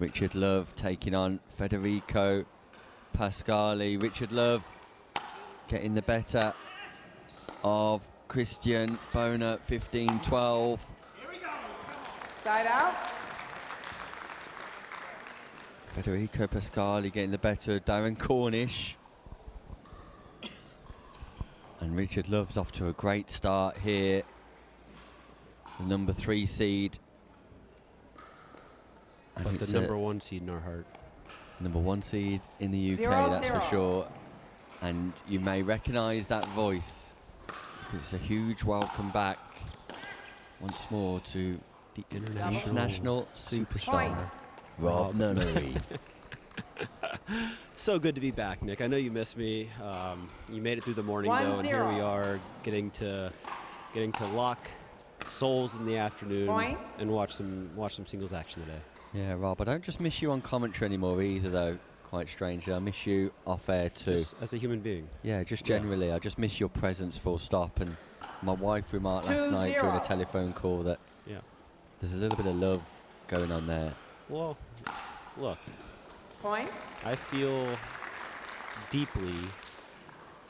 Richard Love taking on Federico Pascali. Richard Love getting the better of Christian Bona, 15-12. Side out. Federico Pascali getting the better of Darren Cornish. And Richard Love's off to a great start here. The number 3 seed. And but the number 1 seed in our heart. Number 1 seed in the UK, 0-0. that's for sure. And you may recognise that voice, because it's a huge welcome back once more to the international superstar, Rob Nunnery. So good to be back, Nick. I know you missed me. You made it through the morning, though, and here we are getting to lock souls in the afternoon and watch some singles action today. Yeah, Rob, I don't just miss you on commentary anymore either, though. Quite strangely, I miss you off air too. Just as a human being. Yeah, just generally, yeah. I just miss your presence, full stop. And my wife remarked last night during a telephone call that there's a little bit of love going on there. Well, look. Point. I feel deeply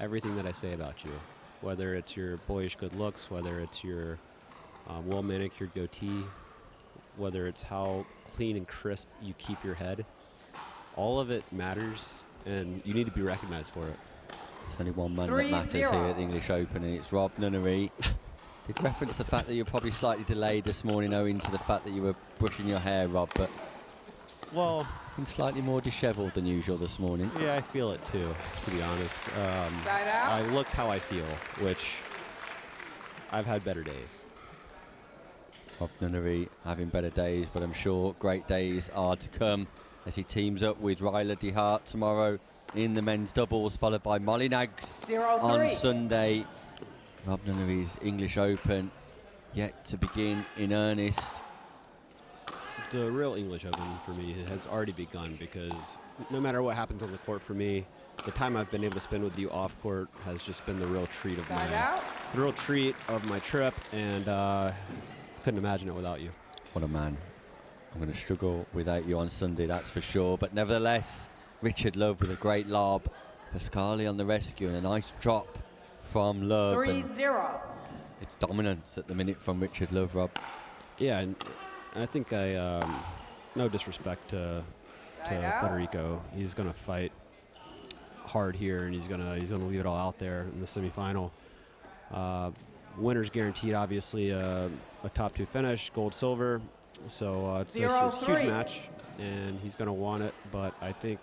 everything that I say about you, whether it's your boyish good looks, whether it's your well-manicured goatee, whether it's how clean and crisp you keep your head. All of it matters, and you need to be recognized for it. There's only one man that matters here at the English Open, and it's Rob Nunnery. Did reference the fact that you're probably slightly delayed this morning owing to the fact that you were brushing your hair, Rob, but well, looking slightly more dishevelled than usual this morning. Yeah, I feel it too, to be honest. I look how I feel, which I've had better days. Rob Nunnery having better days, but I'm sure great days are to come as he teams up with Ryla DeHart tomorrow in the men's doubles, followed by Molinags on Sunday. Rob Nunnery's English Open yet to begin in earnest. The real English Open for me has already begun, because no matter what happens on the court for me, the time I've been able to spend with you off court has just been the real treat of my trip, and couldn't imagine it without you. What a man. I'm going to struggle without you on Sunday, that's for sure. But nevertheless, Richard Love with a great lob. Pascali on the rescue and a nice drop from Love. 3-0. It's dominance at the minute from Richard Love, Rob. Yeah, and I think no disrespect to Federico. He's going to fight hard here, and he's going to leave it all out there in the semifinal. Winner's guaranteed, obviously, a top 2 finish, gold, silver. So it's a huge match, and he's going to want it. But I think,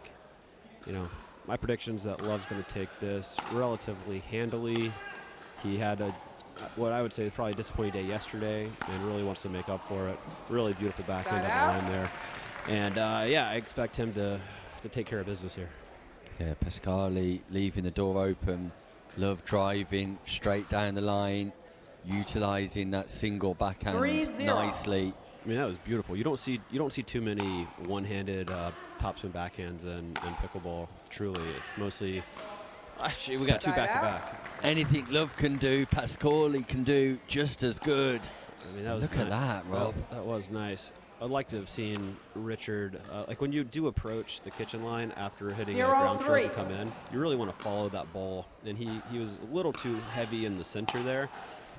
my prediction's that Love's going to take this relatively handily. He had what I would say is probably a disappointing day yesterday, and really wants to make up for it. Really beautiful backhand on the line there. And, I expect him to take care of business here. Yeah, Pascali leaving the door open. Love driving straight down the line, utilizing that single backhand 3-0. nicely. I mean, that was beautiful. You don't see too many one-handed topspin backhands in pickleball. Truly, it's mostly actually we got 2 back-to-back. Anything Love can do, Pasquali can do just as good. I mean, that was look at that, Rob. That was nice. I'd like to have seen Richard, like when you do approach the kitchen line after hitting a ground stroke and come in, you really want to follow that ball. And he was a little too heavy in the center there.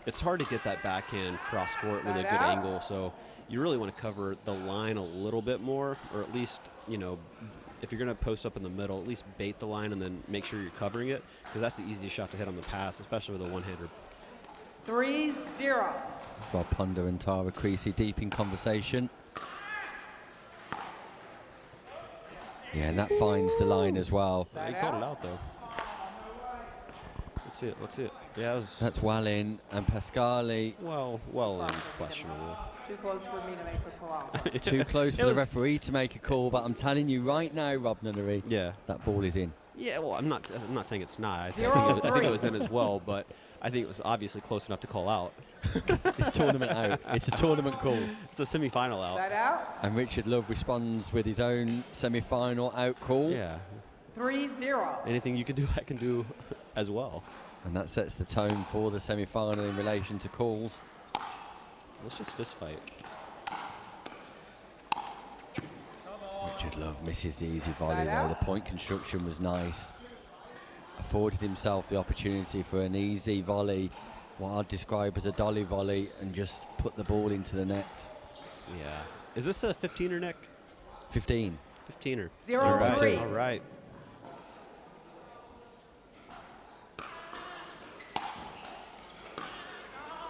It's hard to get that backhand cross court with a good angle, so you really want to cover the line a little bit more, or at least, if you're going to post up in the middle, at least bait the line and then make sure you're covering it, because that's the easiest shot to hit on the pass, especially with a one-hander. 3-0. Rob Ponder and Tara Creasy deep in conversation. Yeah, and that finds the line as well. He called it out, though. Let's see it. Yeah, that's well in, and Pascali. Well is questionable. Too close for me to make a call out. Too close for the referee to make a call, but I'm telling you right now, Rob Nunnery, that ball is in. Yeah, well, I'm not saying it's not. I think it was in as well, but I think it was obviously close enough to call out. It's tournament out. It's a tournament call. It's a semi-final out. Side out. And Richard Love responds with his own semi-final out call. Yeah. 3-0. Anything you can do, I can do as well. And that sets the tone for the semi-final in relation to calls. Let's just fist fight. Richard Love misses the easy volley there. The point construction was nice. Afforded himself the opportunity for an easy volley, what I'd describe as a dolly volley, and just put the ball into the net. Yeah. Is this a 15er, Nick? 15. 15er. 0-3. All right.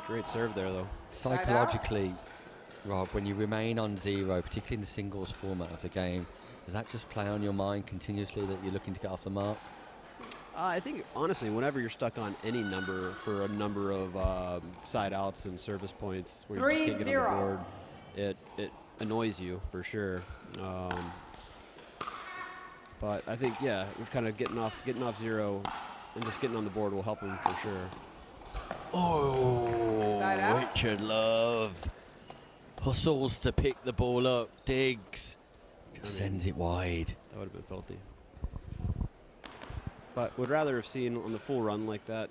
Great serve there, though. Psychologically, Rob, when you remain on 0, particularly in the singles format of the game, does that just play on your mind continuously that you're looking to get off the mark? I think, honestly, whenever you're stuck on any number for a number of side outs and service points where you just can't get on the board, it annoys you for sure. But I think, yeah, we're kind of getting off 0 and just getting on the board will help him for sure. Oh, Richard Love hustles to pick the ball up, digs, just sends it wide. That would have been filthy. But would rather have seen on the full run like that.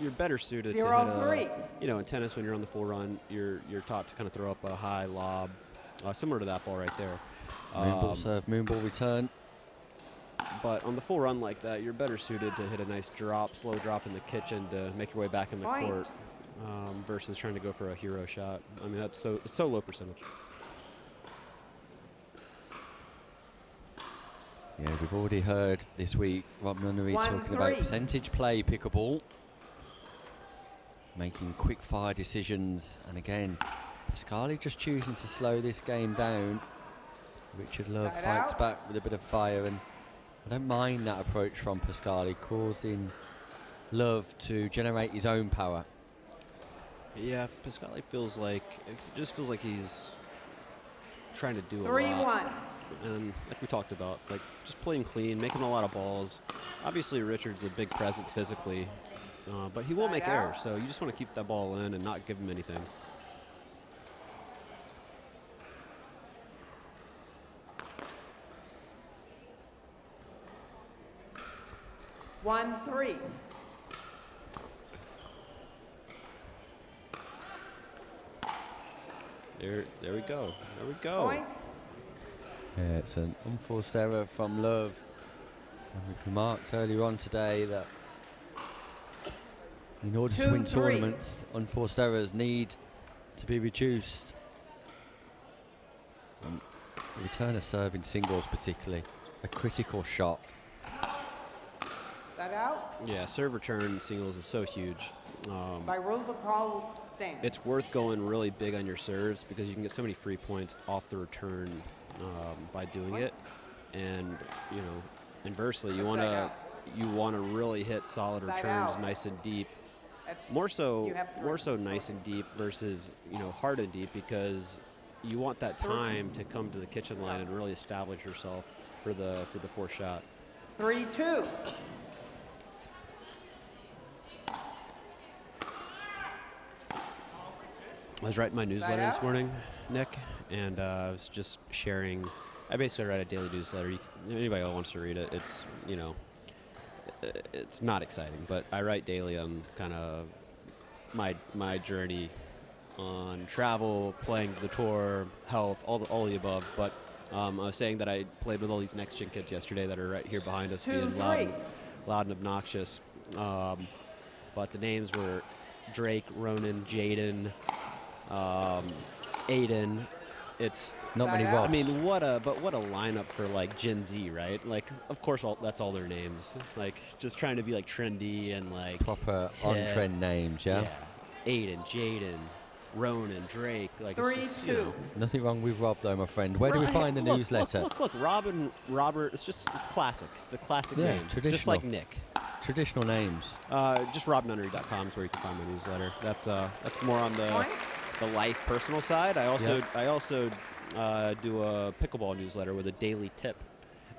You're better suited to hit a, in tennis when you're on the full run, you're taught to kind of throw up a high lob, similar to that ball right there. Moonball serve, moonball return. But on the full run like that, you're better suited to hit a nice drop, slow drop in the kitchen to make your way back in the court versus trying to go for a hero shot. I mean, it's so low percentage. Yeah, we've already heard this week Rob Nunnery talking about percentage play pickleball, making quick fire decisions, and again, Pascali just choosing to slow this game down. Richard Love fights back with a bit of fire, and I don't mind that approach from Pascali, causing Love to generate his own power. Yeah, Pascali it just feels like he's trying to do a 3-1. lot. And like we talked about, like just playing clean, making a lot of balls. Obviously, Richard's a big presence physically, but he will make errors. So you just want to keep that ball in and not give him anything. One, 3. There we go. There we go. Point. Yeah, it's an unforced error from Love. And we remarked earlier on today that in order to win tournaments, unforced errors need to be reduced. And the return of serve in singles particularly, a critical shot. That out. Yeah, serve return in singles is so huge. By rule of call, stand. It's worth going really big on your serves because you can get so many free points off the return by doing it. And inversely, you want to really hit solid returns, nice and deep. More so nice and deep versus hard and deep, because you want that time to come to the kitchen line and really establish yourself for the fourth shot. 3-2. I was writing my newsletter this morning, Nick, and I was just sharing. I basically write a daily newsletter. Anybody who wants to read it, it's it's not exciting, but I write daily on kind of my journey on travel, playing the tour, health, all the above. But I was saying that I played with all these next gen kids yesterday that are right here behind us, being loud and obnoxious. But the names were Drake, Ronan, Jaden, Aiden. It's not many Robs. I mean, what a lineup for like Gen Z, right? Like, of course, that's all their names. Like, just trying to be like trendy and like proper on-trend names, yeah. Aiden, Jaden, Ronan, Drake. Like 3-2. Nothing wrong with Rob, though, my friend. Where do we find the newsletter? Look, Rob and Robert. It's classic. It's a classic name. Traditional. Just like Nick. Traditional names. Just robnunnery.com is where you can find my newsletter. That's more on the life personal side. I also do a pickleball newsletter with a daily tip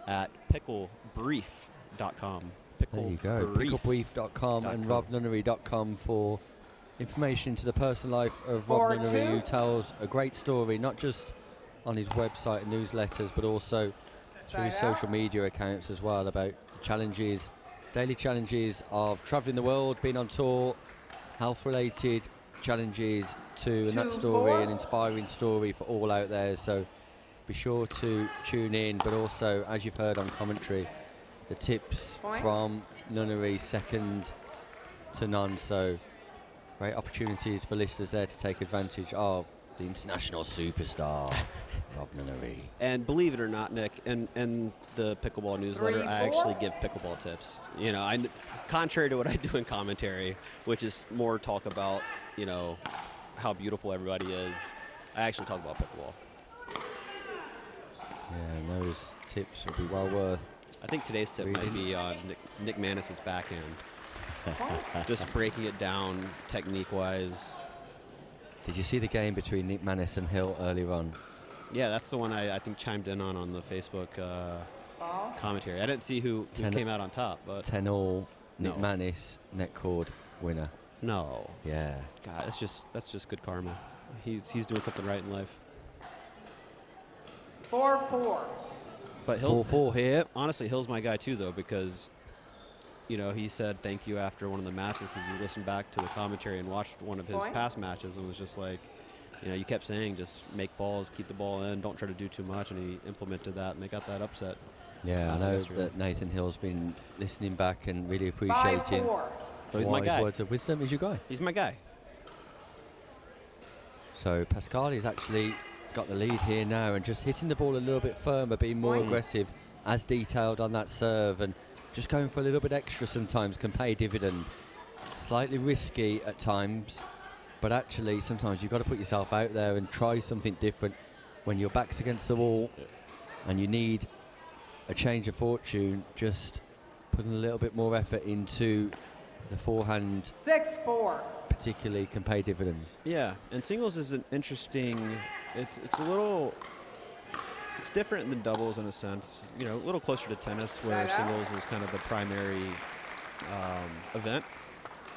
at picklebrief.com. There you go. Picklebrief.com and robnunnery.com for information to the personal life of Rob Nunnery, who tells a great story, not just on his website and newsletters, but also through his social media accounts as well, about challenges, daily challenges of traveling the world, being on tour, health-related challenges too, and that story, an inspiring story for all out there. So be sure to tune in. But also, as you've heard on commentary, the tips from nunnery second to none. So great opportunities for listeners there to take advantage of the international superstar, Rob Nunnery. And believe it or not, Nick, and the pickleball newsletter, 3, I actually 4. give pickleball tips. You know, contrary to what I do in commentary, which is more talk about, you know, how beautiful everybody is, I actually talk about pickleball. Yeah, and those tips will be well worth. I think today's tip might be on Nick Manis's backhand. Just breaking it down technique-wise. Did you see the game between Nick Manis and Hill earlier on? Yeah, that's the one I think chimed in on the Facebook commentary. I didn't see who came out on top, but 10-all, Nick No. Manis, net cord winner. no. Yeah. God, that's just good karma. He's doing something right in life. 4-4. But Hill, 4-4 here. honestly, Hill's my guy too, though, because you know he said thank you after one of the matches because he listened back to the commentary and watched one of his past matches and was just like, you know, you kept saying just make balls, keep the ball in, don't try to do too much, and he implemented that and they got that upset. Yeah, I know yesterday. that Nathan Hill's been listening back and really appreciating 5-4. So he's why my his guy. words of wisdom. Is your guy. He's my guy. So Pascali's actually got the lead here now and just hitting the ball a little bit firmer, being more aggressive, as detailed on that serve, and just going for a little bit extra sometimes can pay dividend. Slightly risky at times, but actually sometimes you've got to put yourself out there and try something different when your back's against the wall and you need a change of fortune. Just putting a little bit more effort into the forehand 6-4. particularly can pay dividends. Yeah, and singles is an interesting. It's a little. It's different than doubles in a sense. You know, a little closer to tennis, where singles is kind of the primary event.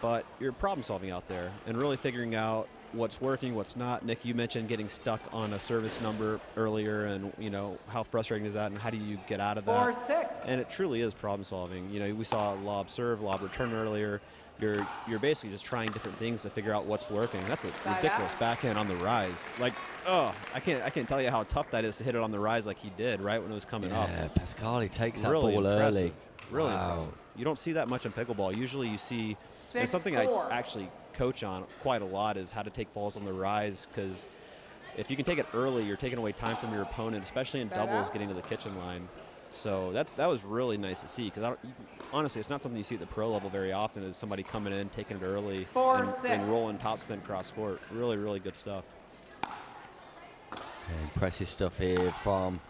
But you're problem solving out there and really figuring out what's working, what's not. Nick, you mentioned getting stuck on a service number earlier, and you know how frustrating is that, and how do you get out of that? 4-6. And it truly is problem solving. You know, we saw lob serve, lob return earlier. You're basically just trying different things to figure out what's working. That's a ridiculous backhand on the rise. Like, I can't tell you how tough that is to hit it on the rise like he did right when it was coming up. Yeah, Pascali takes that Really ball impressive. early. Really Wow. impressive. You don't see that much in pickleball. Usually you see, and it's something I 6-4. actually coach on quite a lot, is how to take balls on the rise, because if you can take it early, you're taking away time from your opponent, especially in doubles getting to the kitchen line. So that was really nice to see, because honestly, it's not something you see at the pro level very often, is somebody coming in, taking it early, 4-6. and rolling topspin cross court. Really, really good stuff. Yeah, impressive stuff here from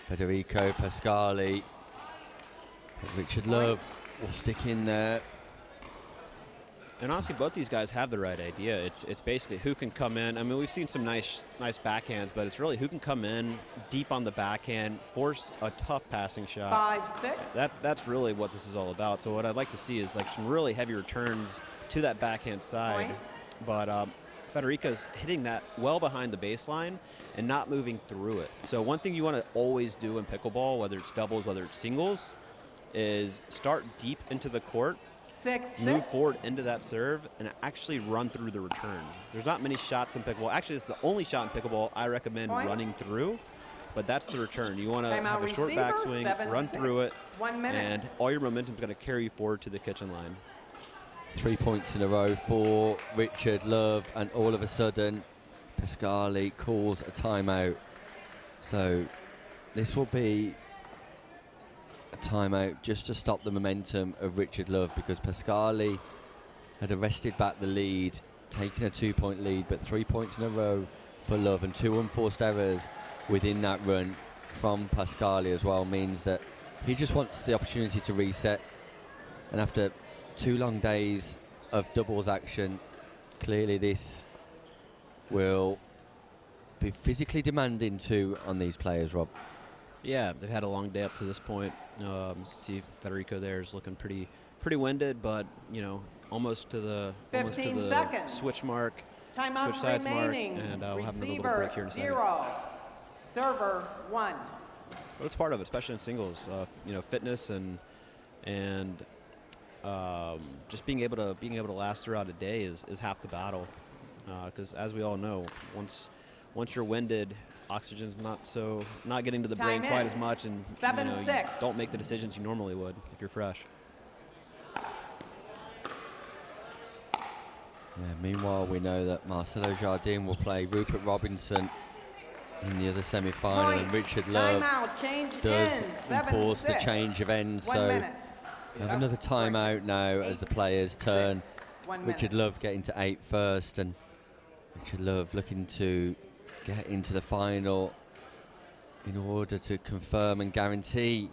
Federico Pascali. Richard Love will stick in there. And honestly, both these guys have the right idea. It's basically who can come in. I mean, we've seen some nice backhands, but it's really who can come in deep on the backhand, force a tough passing shot. 5-6. That's really what this is all about. So what I'd like to see is like some really heavy returns to that backhand side. Point. But Federico's hitting that well behind the baseline and not moving through it. So one thing you want to always do in pickleball, whether it's doubles, whether it's singles, is start deep into the court, 6-6. move forward into that serve, and actually run through the return. There's not many shots in pickleball. Actually, it's the only shot in pickleball I recommend running through, but that's the return. You want to have a short backswing, run through it, 1 minute. and all your momentum is going to carry you forward to the kitchen line. 3 points in a row for Richard Love, and all of a sudden Pascali calls a timeout. So this will be a timeout just to stop the momentum of Richard Love, because Pascali had arrested back the lead, taken a 2-point lead, but 3 points in a row for Love, and 2 unforced errors within that run from Pascali as well means that he just wants the opportunity to reset. And after 2 long days of doubles action, clearly this will be physically demanding too on these players, Rob. Yeah, they've had a long day up to this point. You can see Federico there is looking pretty winded, but you know, almost to the 15 seconds. switch mark, Timeout switch sides mark, remaining. and we'll have another little Receiver, break here in a second. 0. Server 1. But it's part of it, especially in singles. You know, fitness and just being able to last throughout a day is half the battle. Because as we all know, once you're winded, oxygen's not getting to the brain Time quite in. as much, and 7-6. you don't make the decisions you normally would if you're fresh. Yeah, meanwhile, we know that Marcelo Jardim will play Rupert Robinson in the other semi-final, and Richard Love Timeout. Change does in. enforce the 7-6. change of ends. 1 So minute. we have another timeout now as the players turn. 1 minute. Richard Love getting to 8 first, and Richard Love looking to get into the final in order to confirm and guarantee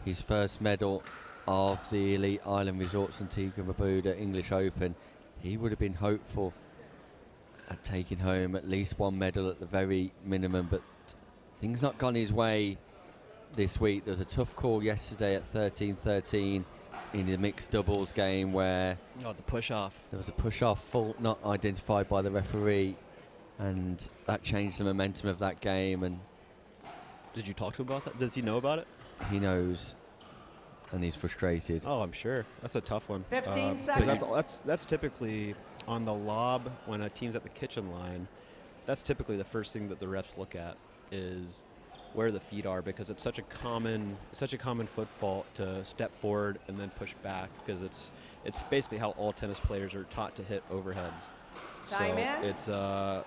his first medal of the Elite Island Resorts Antigua and Barbuda English Open. He would have been hopeful at taking home at least one medal at the very minimum, but things not gone his way this week. There was a tough call yesterday at 13-13 in the mixed doubles game where Oh, the push-off. there was a push-off fault not identified by the referee, and that changed the momentum of that game, and Did you talk to him about that? Does he know about it? he knows and he's frustrated. Oh, I'm sure. That's a tough one. 15 'cause that's typically on the lob when a team's at the kitchen line. That's typically the first thing that the refs look at is where the feet are, because it's such a common foot fault to step forward and then push back, because it's basically how all tennis players are taught to hit overheads. Time so in. it's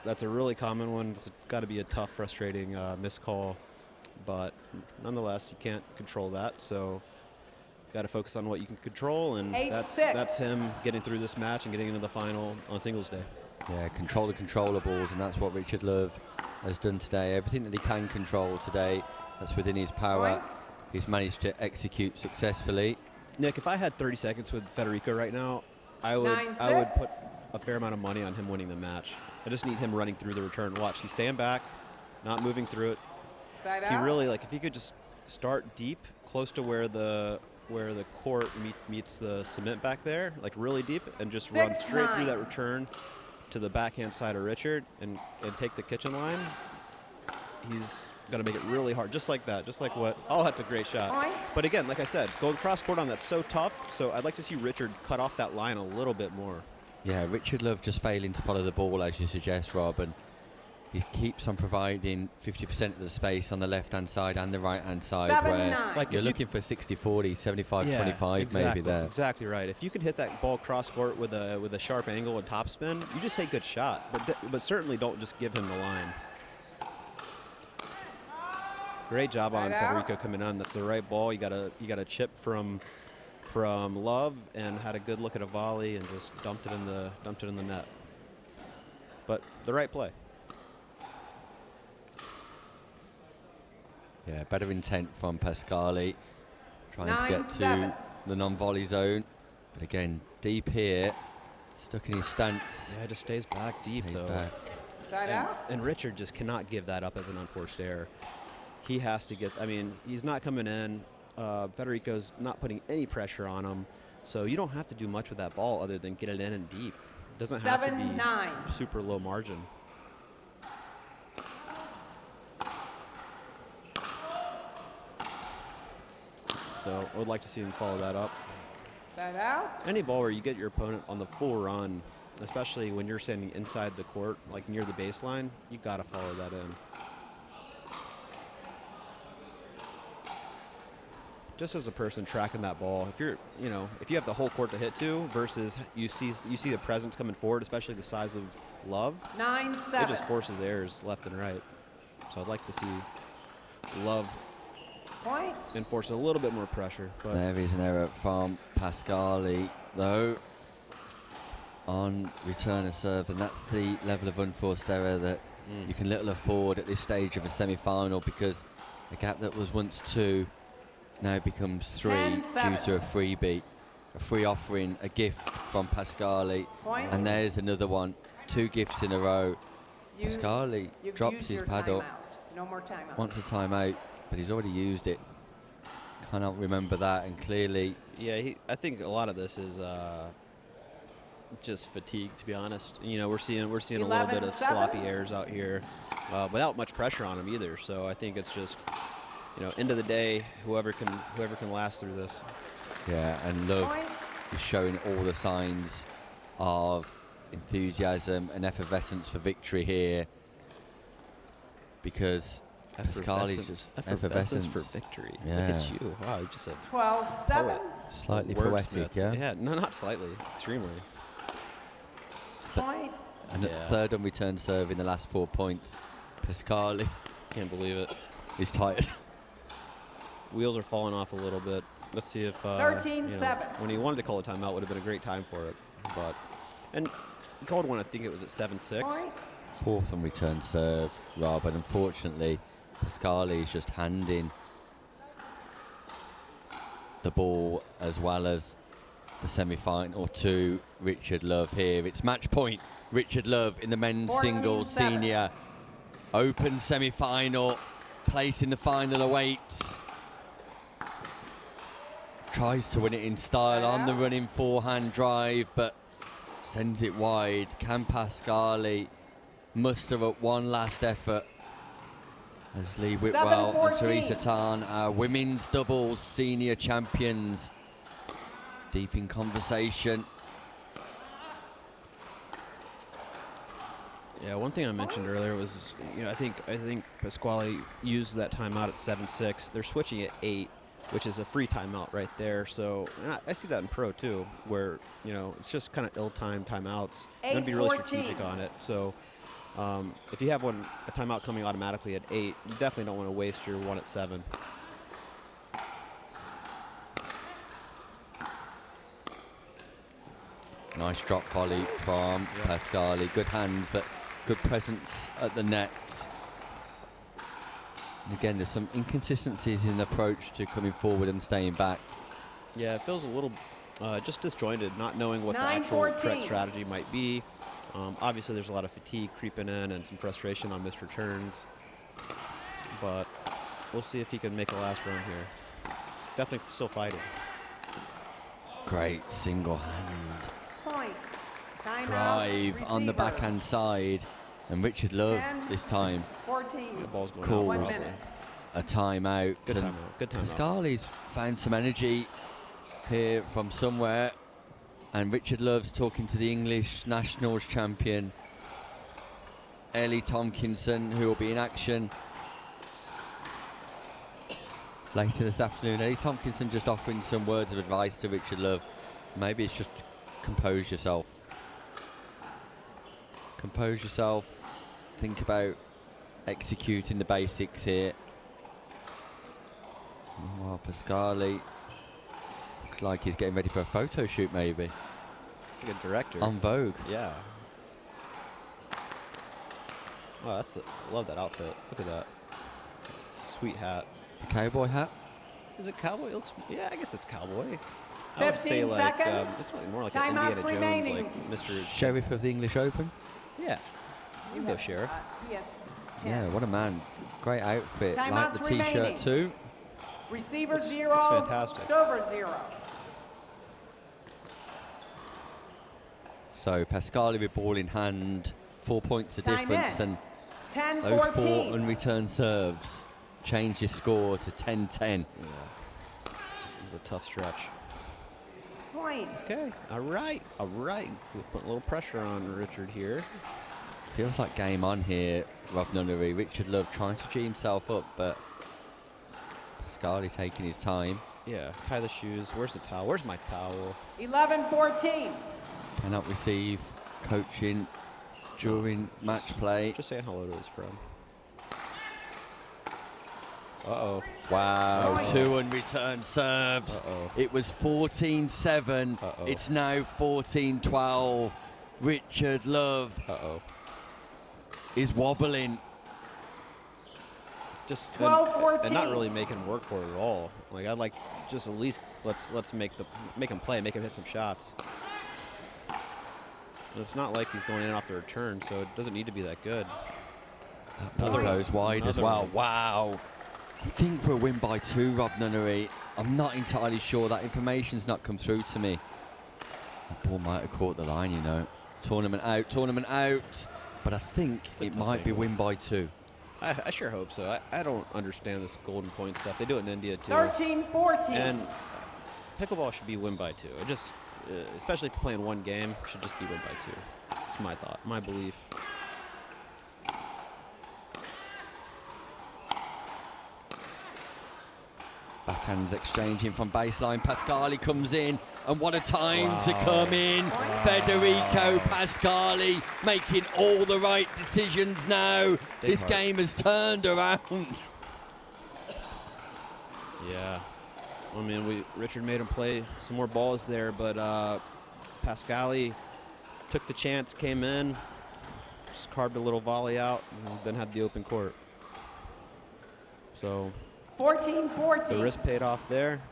that's a really common one. It's got to be a tough, frustrating missed call, but nonetheless, you can't control that. So got to focus on what you can control, and 8-6. that's him getting through this match and getting into the final on singles day. Yeah, control the controllables, and that's what Richard Love has done today. Everything that he can control today, that's within his power. He's managed to execute successfully. Nick, if I had 30 seconds with Federico right now, I would 9-6. put a fair amount of money on him winning the match. I just need him running through the return. Watch, he's staying back, not moving through it. Side He out. really, like, if he could just start deep, close to where the court meets the cement back there, like really deep, and just run straight through 6-9. that return to the backhand side of Richard and take the kitchen line, he's going to make it really hard, just like that, just like what. Oh, that's a great shot. Point. But again, like I said, going cross court on that's so tough, so I'd like to see Richard cut off that line a little bit more. Yeah, Richard Love just failing to follow the ball, as you suggest, Rob, and he keeps on providing 50% of the space on the left-hand side and the right-hand side, 7-9. where Like you're if you- looking for 60-40, 75-25 exactly, maybe there. Exactly right. If you could hit that ball cross court with a sharp angle and topspin, you just say good shot. But certainly don't just give him the line. Great job on Right out. Federico coming on. That's the right ball. You got a chip from Love and had a good look at a volley and just dumped it in the net. But the right play. Yeah, better intent from Pascali, trying to get to 9-7. the non-volley zone. But again, deep here, stuck in his stance. Yeah, just stays back deep Stays though. back. Side out. And Richard just cannot give that up as an unforced error. He has to get, I mean, he's not coming in. Federico's not putting any pressure on him. So you don't have to do much with that ball other than get it in and deep. It doesn't have to 7-9. be super low margin. So I would like to see him follow that up. Side out. Any ball where you get your opponent on the full run, especially when you're standing inside the court, like near the baseline, you got to follow that in. Just as a person tracking that ball, if you have the whole court to hit to versus you see the presence coming forward, especially the size of Love, 9-7. it just forces errors left and right. So I'd like to see Love Point. enforce a little bit more pressure. But There is an error from Pascali, though, on return of serve, and that's the level of unforced error that you can little afford at this stage of a semi-final, because the gap that was once 2 now becomes 3 due 10-7. to a freebie, a free offering, a gift from Pascali, Point. and there's another one, 2 gifts in a row. You- you've drops used his your paddle, timeout. No more timeout. wants a timeout, but he's already used it. Cannot remember that, and clearly yeah, I think a lot of this is just fatigue, to be honest. We're seeing a little bit of 11-7. sloppy errors out here, without much pressure on him either. So I think it's just, end of the day, whoever can last through this. yeah, and Love Point. is showing all the signs of enthusiasm and effervescence for victory here. because Pascali's just effervescence for victory. Yeah. Look at you. Wow, you just said 12-7. slightly poetic, yeah? Yeah, no, not slightly. Extremely. Point. And at third on return serve in the last 4 points, Pascali Can't believe it. is tired. Wheels are falling off a little bit. Let's see if 13-7. When he wanted to call a timeout, would have been a great time for it. And he called one. I think it was at 7-6. Point. Fourth on return serve, Rob, and unfortunately, Pascali is just handing the ball as well as the semi-final to Richard Love here. It's match point. Richard Love in the men's singles 14-7. senior open semi-final. Place in the final awaits. Tries to win it in style on the running forehand drive, but sends it wide. Can Pascali muster up one last effort as Lee Whitwell and 7-14. Teresa Tan, our women's doubles senior champions, deep in conversation. Yeah, one thing I mentioned earlier was, I think Pasquali used that timeout at 7-6. They're switching at 8, which is a free timeout right there. So and I see that in pro too, where it's just kind of ill-timed timeouts. You want to be really strategic on it. So if you have a timeout coming automatically at 8, you definitely don't want to waste your one at 7. Nice drop volley from Pascali. Good hands, but good presence at the net. And again, there's some inconsistencies in approach to coming forward and staying back. Yeah, it feels a little just disjointed, not knowing what the 9-14. actual threat strategy might be. Obviously, there's a lot of fatigue creeping in and some frustration on missed returns. But we'll see if he can make a last run here. He's definitely still fighting. Great single hand Point. Timeout. drive on the Receiver. backhand side. And Richard Love 10, this time 14. The ball's going Cool. out. 1 roughly. minute. a timeout. Good And timeout. Good timeout. Pascali's found some energy here from somewhere. And Richard Love's talking to the English Nationals champion, Ellie Tompkinson, who will be in action later this afternoon. Ellie Tompkinson just offering some words of advice to Richard Love. Maybe it's just compose yourself. Compose yourself. Think about executing the basics here. Well, Pascali looks like he's getting ready for a photo shoot, maybe. Like a director. On Vogue. Yeah. Oh, I love that outfit. Look at that. Sweet hat. The cowboy hat. Is it cowboy? It looks, yeah, I guess it's cowboy. I would 15 say like seconds. it's really more like an Timeouts Indiana Jones, remaining. like Mr. Sheriff of the English Open. Yeah. You can go sheriff. Yes. Yeah, what a man. Great outfit. Like Timeouts the t-shirt remaining. too. Receiver Looks 0. fantastic. Server 0. So Pascali with ball in hand. 4 points the Time difference, in. and 10-14. those 4 unreturned serves change his score to 10-10. Yeah. It was a tough stretch. Point. Okay. All right. All right. We'll put a little pressure on Richard here. Feels like game on here, Rob Nunnery. Richard Love trying to G himself up, but Pascali taking his time. Yeah. Tie the shoes. Where's the towel? Where's my towel? 11-14. Cannot receive coaching during match play. Just saying hello to his friend. Uh-oh. Wow, Point. 2 unreturned serves. Uh-oh. It was 14-7. Uh-oh. It's now 14-12. Richard Love Uh-oh. is wobbling. Just 12-14. and not really making him work for it at all. Like I'd like just at least let's make him play, make him hit some shots. And it's not like he's going in off the return, so it doesn't need to be that good. That ball Another- goes wide as another well. one. Wow. I think we'll win by 2, Rob Nunnery. I'm not entirely sure. That information's not come through to me. That ball might have caught the line, you know. Tournament out. But I think a it tough might be angle. win by 2. I sure hope so. I don't understand this golden point stuff. They do it in India too. 13-14. And pickleball should be win by 2. It just, especially if you're playing one game, should just be win by 2. It's my thought, my belief. Backhands exchanging from baseline. Pascali comes in, and what a time to come in. Federico Pascali making all the right decisions now. This game has turned around. Yeah. I mean, Richard made him play some more balls there, but Pascali took the chance, came in, just carved a little volley out, and then had the open court. So 14-14. the risk paid off there.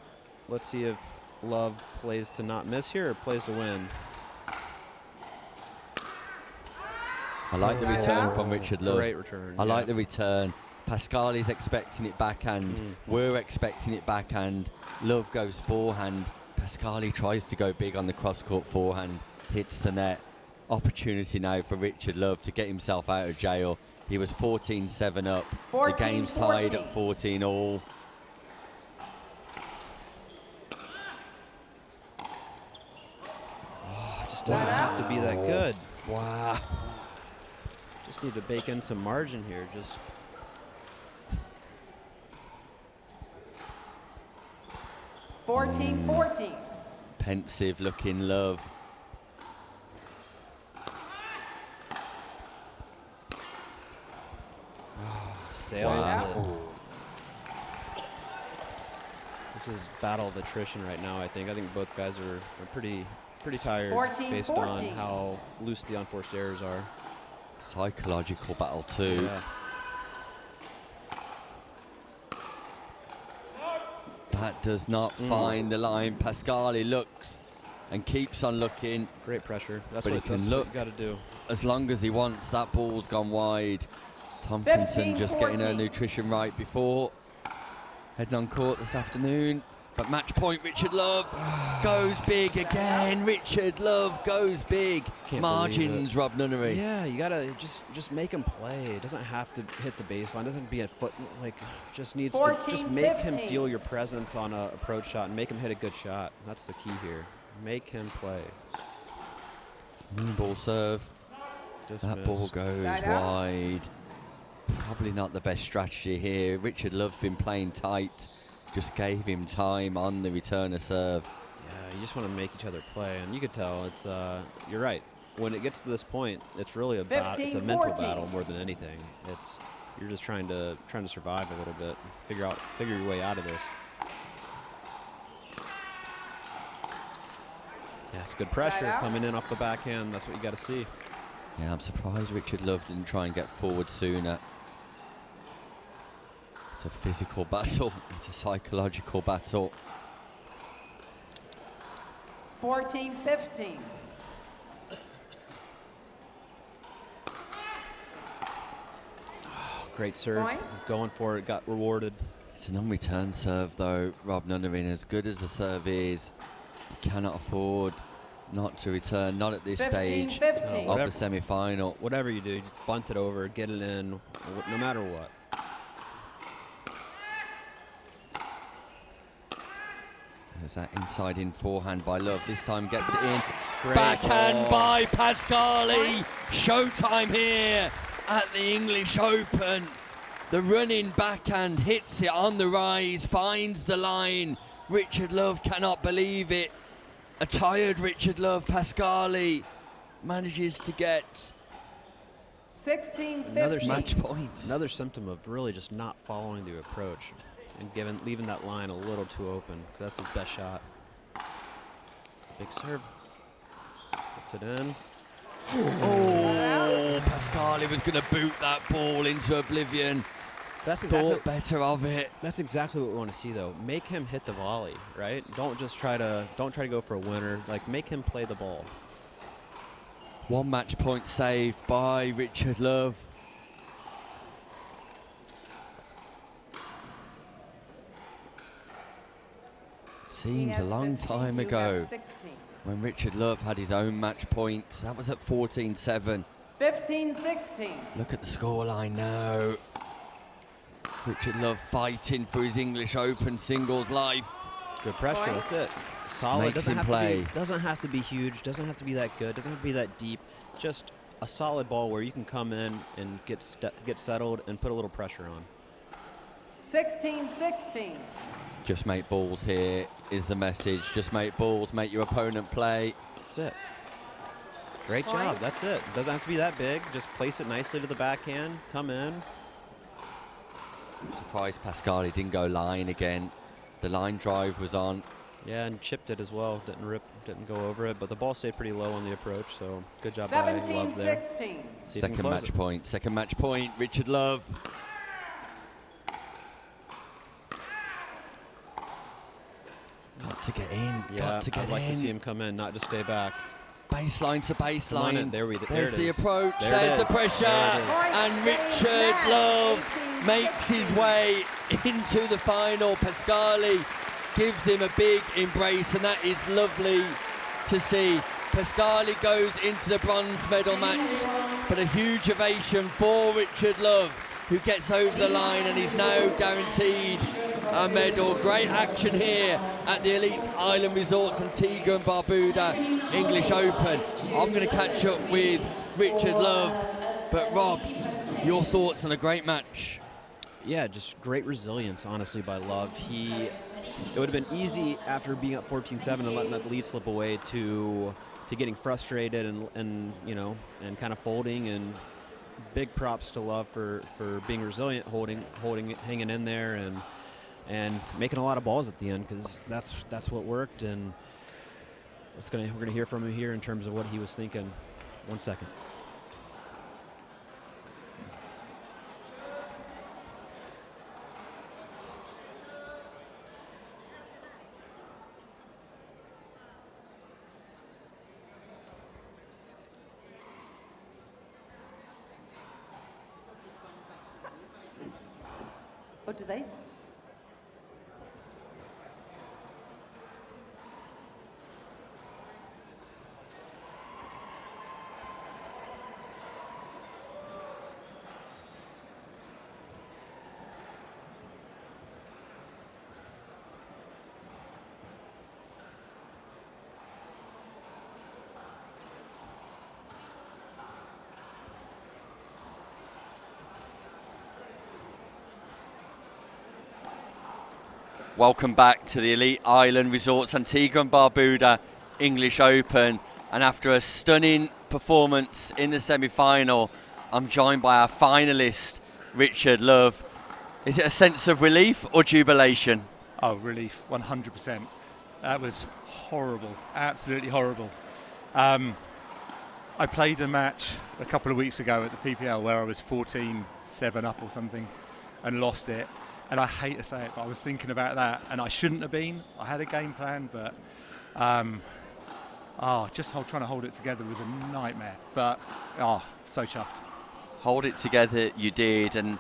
Let's see if Love plays to not miss here or plays to win. I like the return from Richard Love. Great return. I like the return. Pascali's expecting it backhand. We're expecting it backhand. Love goes forehand. Pascali tries to go big on the cross-court forehand. Hits the net. Opportunity now for Richard Love to get himself out of jail. He was 14-7 up. The game's tied at 14 all. Oh, it just doesn't have to be that good. Wow. Just need to bake in some margin here. Just 14-14. Pensive looking Love. Sails. Wow. This is battle of attrition right now. I think both guys are pretty tired 14-14. based on how loose the unforced errors are. Psychological battle too. Yeah. That does not find the line. Pascali looks and keeps on looking. Great pressure. That's But what he can you look got to do. as long as he wants. That ball's gone wide. Tompkinson just getting her 15-14. nutrition right before heading on court this afternoon. But match point, Richard Love goes big again. Richard Love goes big. Can't Margins, Rob Nunnery. Yeah, you gotta just make him play. It doesn't have to hit the baseline. Doesn't be a foot. Like, just needs to just make him 14-15. feel your presence on a approach shot and make him hit a good shot. That's the key here. Make him play. Ball serve. Just That miss. ball goes Side out. wide. Probably not the best strategy here. Richard Love's been playing tight. Just gave him time on the return of serve. Yeah, you just want to make each other play, and you could tell it's. You're right. When it gets to this point, it's really it's a mental 15-14. battle more than anything. You're just trying to survive a little bit, figure your way out of this. Yeah, it's good pressure out. coming in off the backhand. That's what you got to see. Yeah, I'm surprised Richard Love didn't try and get forward sooner. It's a physical battle. It's a psychological battle. 14-15. Great serve, Point. going for it, got rewarded. It's an unreturned serve, though, Rob Nunnery. As good as the serve is, you cannot afford not to return, not at this stage 15-15. of the semi-final. Whatever you do, just bunt it over, get it in, no matter what. There's that inside-in forehand by Love. This time gets it in. Great Backhand ball. by Pascali. Showtime here at the English Open. The running backhand hits it on the rise, finds the line. Richard Love cannot believe it. A tired Richard Love. Pascali manages to get 16-15. match point. Another symptom of really just not following the approach and leaving that line a little too open, because that's his best shot. Big serve. Puts it in. Oh, Pascali was going to boot that ball into oblivion. That's Thought better of it. That's exactly what we want to see, though. Make him hit the volley, right? Don't try to go for a winner. Like, make him play the ball. One match point saved by Richard Love. Seems a long time ago when Richard Love had his own match point. That was at 14-7. 15-16. Look at the scoreline now. Richard Love fighting for his English Open singles life. Good pressure. Point. That's it. Solid. Makes him play. Doesn't have to be huge. Doesn't have to be that good. Doesn't have to be that deep. Just a solid ball where you can come in and get settled and put a little pressure on. 16-16. Just make balls here is the message. Just make balls, make your opponent play. That's it. Great job. That's it. Doesn't have to be that big. Just place it nicely to the backhand. Come in. I'm surprised Pascali didn't go line again. The line drive was on. Yeah, and chipped it as well. Didn't go over it, but the ball stayed pretty low on the approach. So good job by Love there. 17-16. Second match point. Second match point. Richard Love. Got to get in. Yeah, got to get I'd like in. to see him come in, not just stay back. Baseline to baseline. There's the approach. There There's the it is. pressure. And Richard Love makes his way into the final. Pascali gives him a big embrace, and that is lovely to see. Pascali goes into the bronze medal match, but a huge ovation for Richard Love, who gets over the line and is now guaranteed a medal. Great action here at the Elite Island Resorts Antigua and Barbuda English Open. I'm going to catch up with Richard Love, but Rob, your thoughts on a great match? Yeah, just great resilience, honestly, by Love. It would have been easy after being up 14-7 and letting that lead slip away to getting frustrated and you know, and kind of folding. And big props to Love for being resilient, hanging in there, and making a lot of balls at the end, because that's what worked. And we're gonna hear from him here in terms of what he was thinking. 1 second. Oh, do they? Welcome back to the Elite Island Resorts Antigua and Barbuda English Open. And after a stunning performance in the semi-final, I'm joined by our finalist, Richard Love. Is it a sense of relief or jubilation? Oh, relief, 100%. That was horrible, absolutely horrible. I played a match a couple of weeks ago at the PPL where I was 14-7 up or something and lost it. And I hate to say it, but I was thinking about that, and I shouldn't have been. I had a game plan, but trying to hold it together was a nightmare. But so chuffed. Hold it together, you did, and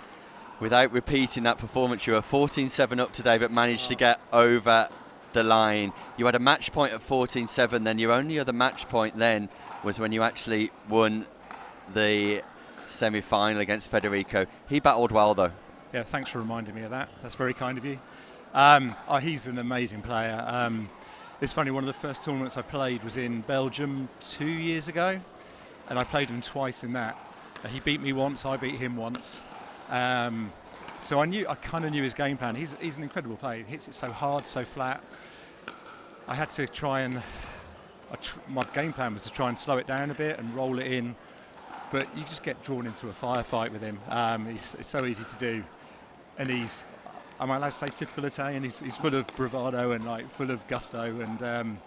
without repeating that performance, you were 14-7 up today, but managed to get over the line. You had a match point at 14-7, then your only other match point then was when you actually won the semi-final against Federico. He battled well, though. Yeah, thanks for reminding me of that. That's very kind of you. He's an amazing player. It's funny, one of the first tournaments I played was in Belgium 2 years ago, and I played him twice in that. He beat me once, I beat him once. So I kind of knew his game plan. He's an incredible player. He hits it so hard, so flat. I had to try and my game plan was to try and slow it down a bit and roll it in, but you just get drawn into a firefight with him. It's so easy to do. And am I allowed to say typical Italian? He's full of bravado and full of gusto, and I'm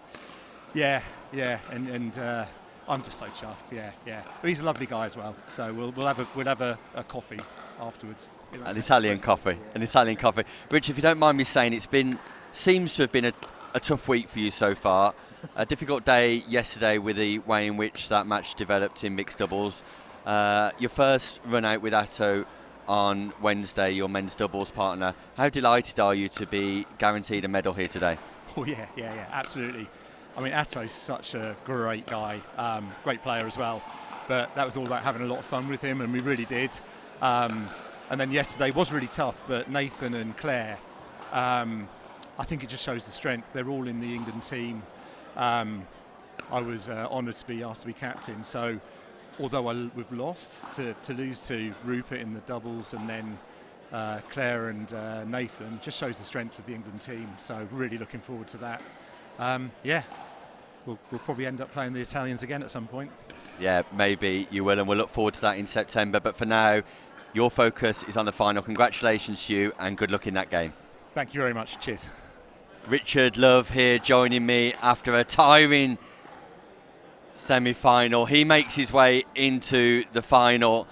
just so chuffed. Yeah. But he's a lovely guy as well. So we'll have a coffee afterwards. An Italian coffee. Rich, if you don't mind me saying, seems to have been a tough week for you so far. A difficult day yesterday with the way in which that match developed in mixed doubles. Your first run out with Atto on Wednesday, your men's doubles partner. How delighted are you to be guaranteed a medal here today? Oh yeah, absolutely. I mean, Atto's such a great guy, great player as well. But that was all about having a lot of fun with him, and we really did. And then yesterday was really tough, but Nathan and Claire, I think it just shows the strength. They're all in the England team. I was honoured to be asked to be captain, so although we've lost, to lose to Rupert in the doubles and then Claire and Nathan, just shows the strength of the England team. So really looking forward to that. Yeah, we'll probably end up playing the Italians again at some point. Yeah, maybe you will, and we'll look forward to that in September. But for now, your focus is on the final. Congratulations to you, and good luck in that game. Thank you very much. Cheers. Richard Love here joining me after a tiring semi-final. He makes his way into the final.